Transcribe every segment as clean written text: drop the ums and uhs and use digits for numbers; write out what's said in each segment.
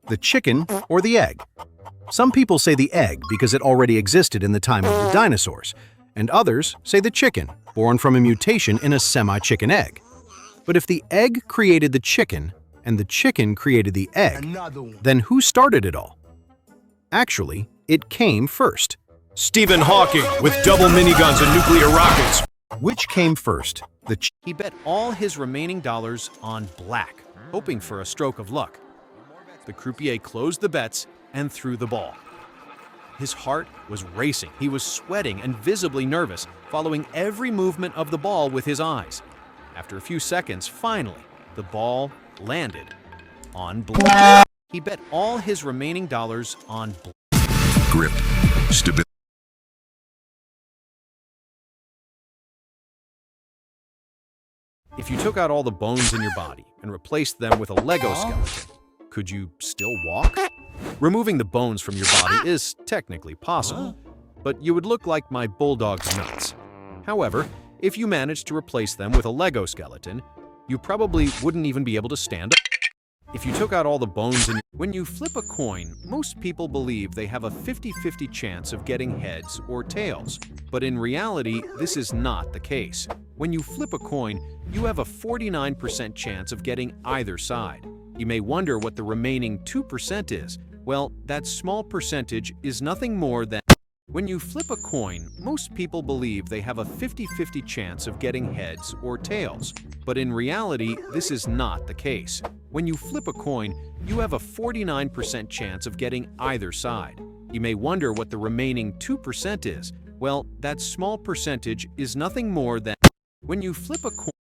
the chicken or the egg? Some people say the egg because it already existed in the time of the dinosaurs, and others say the chicken, born from a mutation in a semi-chicken egg. But if the egg created the chicken and the chicken created the egg, then who started it all? Actually, it came first. Stephen Hawking with double miniguns and nuclear rockets. Which came first? He bet all his remaining dollars on black, hoping for a stroke of luck. The croupier closed the bets and threw the ball. His heart was racing. He was sweating and visibly nervous, following every movement of the ball with his eyes. After a few seconds, finally, the ball landed on black. He bet all his remaining dollars on black. Grip. Stability. If you took out all the bones in your body and replaced them with a Lego skeleton, could you still walk? Removing the bones from your body is technically possible, but you would look like my bulldog's nuts. However, if you managed to replace them with a Lego skeleton, you probably wouldn't even be able to stand up. If you took out all the bones in when you flip a coin, most people believe they have a 50-50 chance of getting heads or tails. But in reality, this is not the case. When you flip a coin, you have a 49% chance of getting either side. You may wonder what the remaining 2% is. Well, that small percentage is nothing more than when you flip a coin, most people believe they have a 50-50 chance of getting heads or tails. But in reality, this is not the case. When you flip a coin, you have a 49% chance of getting either side. You may wonder what the remaining 2% is. Well, that small percentage is nothing more than when you flip a coin.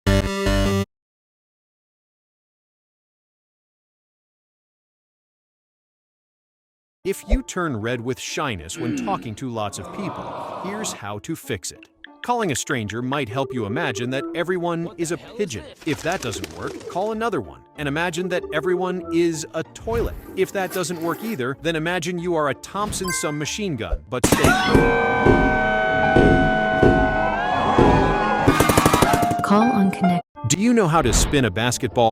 If you turn red with shyness when talking to lots of people, here's how to fix it. Calling a stranger might help you imagine that everyone is a pigeon. If that doesn't work, call another one and imagine that everyone is a toilet. If that doesn't work either, then imagine you are a Thompson submachine gun, but stay Call on connect. Do you know how to spin a basketball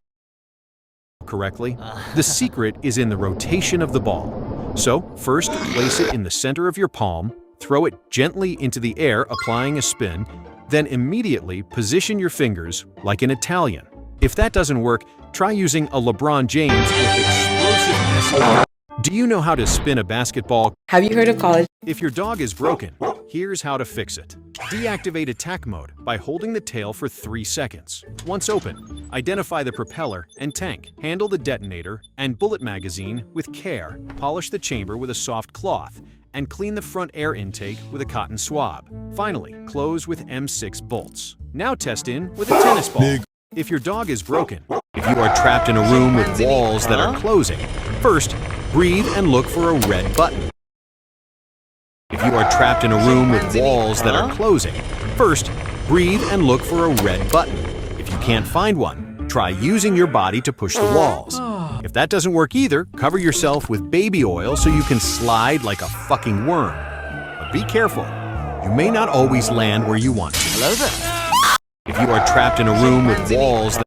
correctly? The secret is in the rotation of the ball. So, first place it in the center of your palm, throw it gently into the air, applying a spin, then immediately position your fingers like an Italian. If that doesn't work, try using a LeBron James with explosiveness. Do you know how to spin a basketball? Have you heard of college? If your dog is broken, here's how to fix it. Deactivate attack mode by holding the tail for 3 seconds. Once open, identify the propeller and tank. Handle the detonator and bullet magazine with care. Polish the chamber with a soft cloth and clean the front air intake with a cotton swab. Finally, close with M6 bolts. Now test in with a tennis ball. If your dog is broken, if you are trapped in a room with walls that are closing, first, breathe and look for a red button. If you are trapped in a room with walls that are closing, first, breathe and look for a red button. If you can't find one, try using your body to push the walls. If that doesn't work either, cover yourself with baby oil so you can slide like a fucking worm. But be careful. You may not always land where you want to. Hello there. If you are trapped in a room with walls that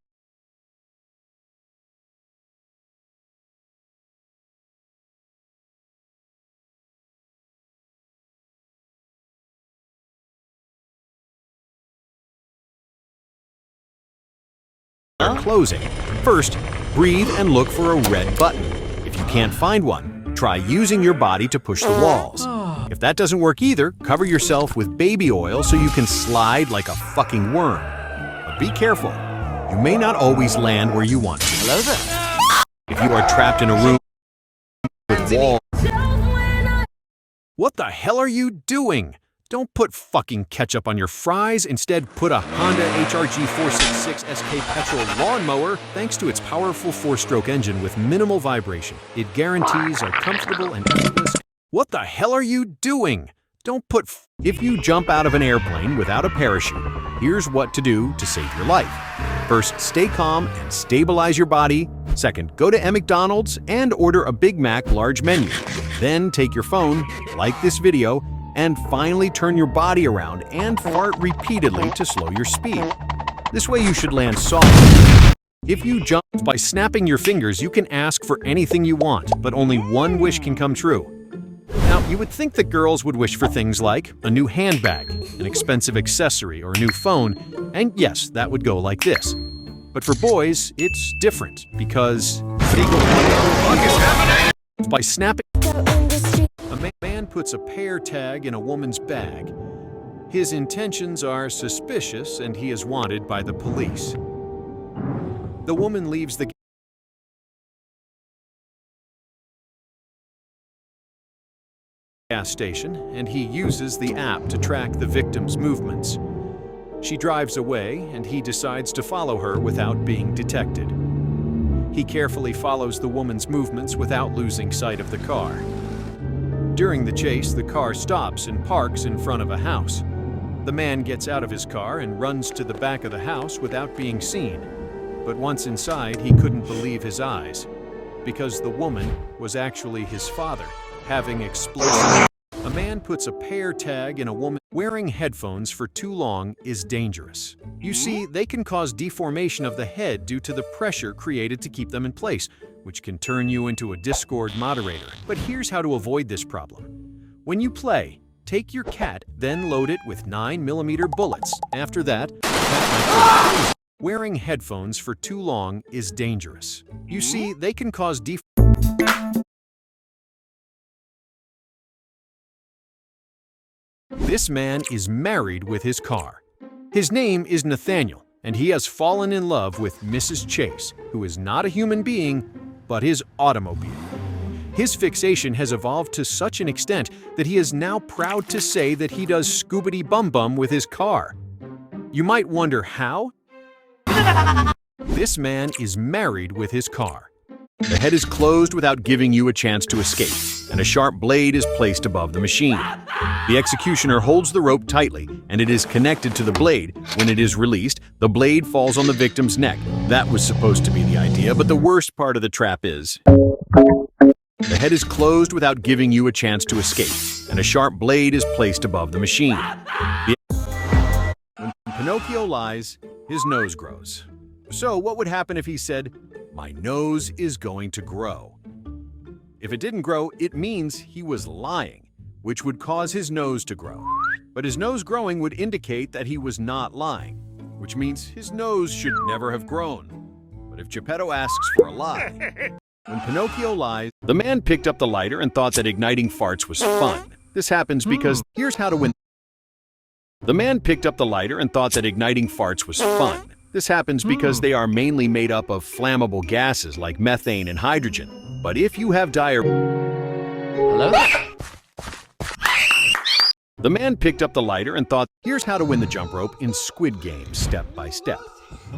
are closing, first, breathe and look for a red button. If you can't find one, try using your body to push the walls. If that doesn't work either, cover yourself with baby oil so you can slide like a fucking worm. But be careful. You may not always land where you want to. Hello there. If you are trapped in a room with walls. What the hell are you doing? Don't put fucking ketchup on your fries. Instead, put a Honda HRG 466 SK petrol lawnmower. Thanks to its powerful 4-stroke engine with minimal vibration, it guarantees a comfortable and effortless. What the hell are you doing? Don't put if you jump out of an airplane without a parachute, here's what to do to save your life. First, stay calm and stabilize your body. Second, go to McDonald's and order a Big Mac large menu. Then take your phone, like this video, and finally turn your body around and fart repeatedly to slow your speed. This way you should land softly. If you jump by snapping your fingers, you can ask for anything you want, but only one wish can come true. Now, you would think that girls would wish for things like a new handbag, an expensive accessory, or a new phone, and yes, that would go like this. But for boys, it's different because by snapping, a man puts a pear tag in a woman's bag. His intentions are suspicious and he is wanted by the police. The woman leaves the gas station and he uses the app to track the victim's movements. She drives away and he decides to follow her without being detected. He carefully follows the woman's movements without losing sight of the car. During the chase, the car stops and parks in front of a house. The man gets out of his car and runs to the back of the house without being seen. But once inside, he couldn't believe his eyes, because the woman was actually his father, having explosive. A man puts a pear tag in a woman. Wearing headphones for too long is dangerous. You see, they can cause deformation of the head due to the pressure created to keep them in place, which can turn you into a Discord moderator. But here's how to avoid this problem. When you play, take your cat, then load it with 9mm bullets. After that, wearing headphones for too long is dangerous. You see, they can cause This man is married with his car. His name is Nathaniel, and he has fallen in love with Mrs. Chase, who is not a human being, but his automobile. His fixation has evolved to such an extent that he is now proud to say that he does scoobity-bum-bum with his car. You might wonder how? This man is married with his car. The head is closed without giving you a chance to escape, and a sharp blade is placed above the machine. The executioner holds the rope tightly, and it is connected to the blade. When it is released, the blade falls on the victim's neck. That was supposed to be the idea, but the worst part of the trap is the head is closed without giving you a chance to escape, and a sharp blade is placed above the machine. When Pinocchio lies, his nose grows. So what would happen if he said, "My nose is going to grow"? If it didn't grow, it means he was lying, which would cause his nose to grow. But his nose growing would indicate that he was not lying, which means his nose should never have grown. But if Geppetto asks for a lie, when Pinocchio lies, the man picked up the lighter and thought that igniting farts was fun. This happens because here's how to win. The man picked up the lighter and thought that igniting farts was fun. This happens because they are mainly made up of flammable gases like methane and hydrogen. But if you have Hello? The man picked up the lighter and thought, here's how to win the jump rope in Squid Game step by step.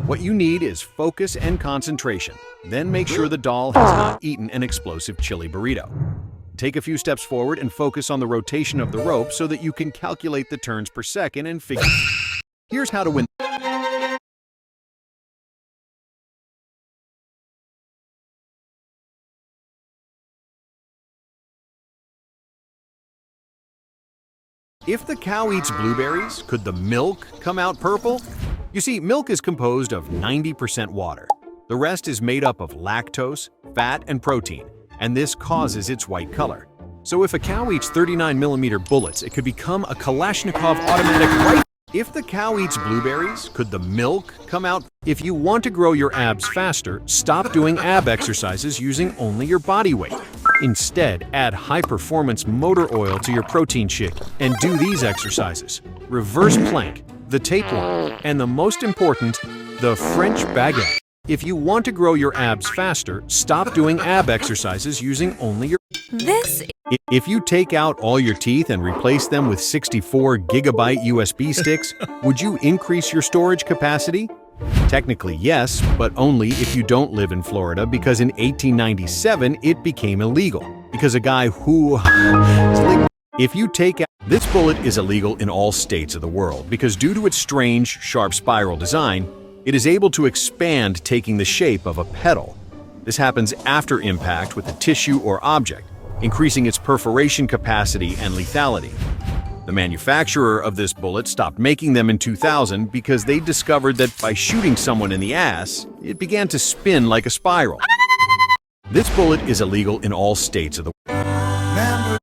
What you need is focus and concentration. Then make sure the doll has not eaten an explosive chili burrito. Take a few steps forward and focus on the rotation of the rope so that you can calculate the turns per second and figure. Here's how to win. If the cow eats blueberries, could the milk come out purple? You see, milk is composed of 90% water. The rest is made up of lactose, fat, and protein, and this causes its white color. So if a cow eats 39mm bullets, it could become a Kalashnikov automatic rifle. If the cow eats blueberries, could the milk come out? If you want to grow your abs faster, stop doing ab exercises using only your body weight. Instead, add high-performance motor oil to your protein shake and do these exercises: reverse plank, the tapeworm, and the most important, the French baguette. If you want to grow your abs faster, stop doing ab exercises using only your... If you take out all your teeth and replace them with 64GB USB sticks, would you increase your storage capacity? Technically, yes, but only if you don't live in Florida, because in 1897 it became illegal. Because a guy who... If you take out... This bullet is illegal in all states of the world because due to its strange, sharp spiral design, it is able to expand, taking the shape of a petal. This happens after impact with a tissue or object, increasing its perforation capacity and lethality. The manufacturer of this bullet stopped making them in 2000 because they discovered that by shooting someone in the ass, it began to spin like a spiral. This bullet is illegal in all states of the world.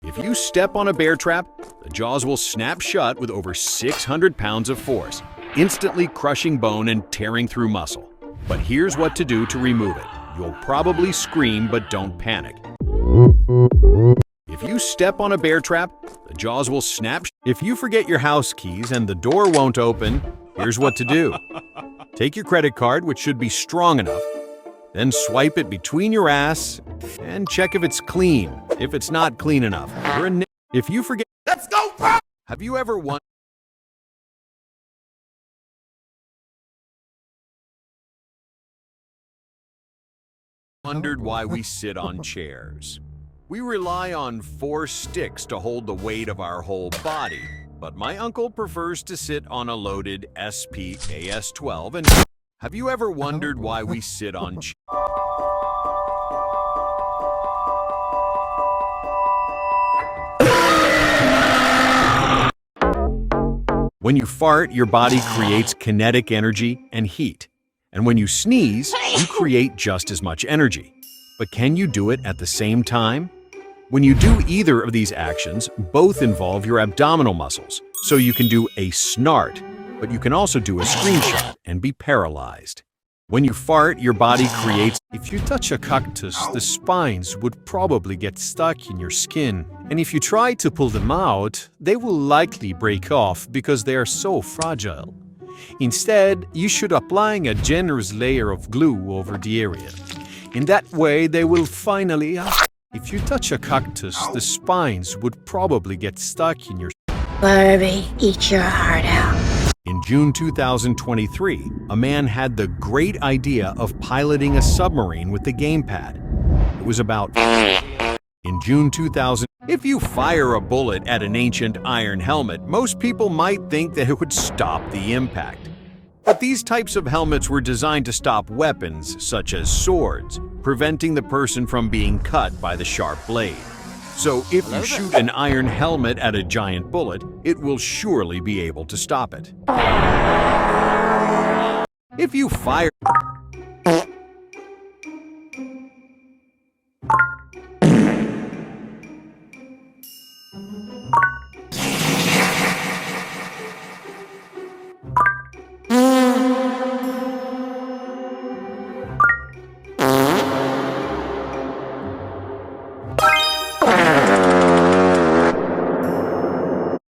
If you step on a bear trap, the jaws will snap shut with over 600 pounds of force, instantly crushing bone and tearing through muscle. But here's what to do to remove it. You'll probably scream, but don't panic. If you step on a bear trap, the jaws will snap. If you forget your house keys and the door won't open, here's what to do. Take your credit card, which should be strong enough, then swipe it between your ass and check if it's clean. If it's not clean enough, if you forget, let's go! Have you ever wondered why we sit on chairs? We rely on 4 sticks to hold the weight of our whole body, but my uncle prefers to sit on a loaded SPAS-12 and have you ever wondered why we sit on chairs? When you fart, your body creates kinetic energy and heat. And when you sneeze, you create just as much energy. But can you do it at the same time? When you do either of these actions, both involve your abdominal muscles. So you can do a snart, but you can also do a screenshot and be paralyzed. When you fart, your body creates... If you touch a cactus, the spines would probably get stuck in your skin. And if you try to pull them out, they will likely break off because they are so fragile. Instead, you should apply a generous layer of glue over the area. In that way, they will finally... If you touch a cactus, the spines would probably get stuck in your... Barbie, eat your heart out. In June 2023, a man had the great idea of piloting a submarine with the gamepad. It was about... In June 2000, if you fire a bullet at an ancient iron helmet, most people might think that it would stop the impact. But these types of helmets were designed to stop weapons, such as swords, preventing the person from being cut by the sharp blade. So if you shoot an iron helmet at a giant bullet, it will surely be able to stop it. If you fire...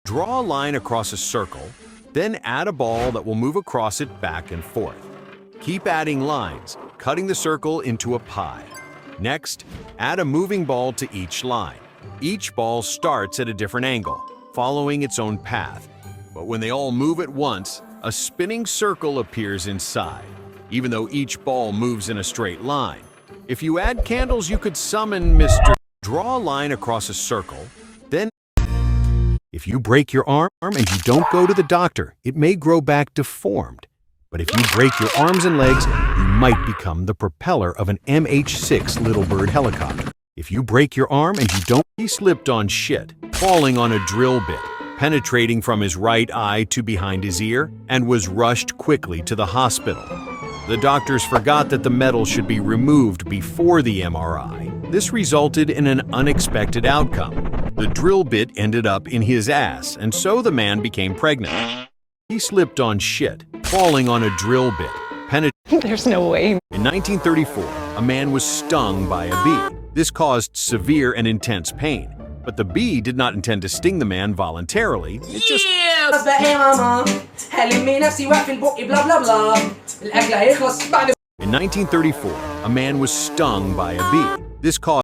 Draw a line across a circle, then add a ball that will move across it back and forth. Keep adding lines, cutting the circle into a pie. Next, add a moving ball to each line. Each ball starts at a different angle, following its own path. But when they all move at once, a spinning circle appears inside, even though each ball moves in a straight line. If you add candles, you could summon Mr. Draw a line across a circle, then if you break your arm and you don't go to the doctor, it may grow back deformed. But if you break your arms and legs, you might become the propeller of an MH-6 Little Bird helicopter. If you break your arm and you don't, he slipped on shit, falling on a drill bit, penetrating from his right eye to behind his ear, and was rushed quickly to the hospital. The doctors forgot that the metal should be removed before the MRI. This resulted in an unexpected outcome. The drill bit ended up in his ass, and so the man became pregnant. He slipped on shit, falling on a drill bit, penetrating. There's no way. In 1934, a man was stung by a bee. This caused severe and intense pain, but the bee did not intend to sting the man voluntarily. It just... In 1934, a man was stung by a bee. This caused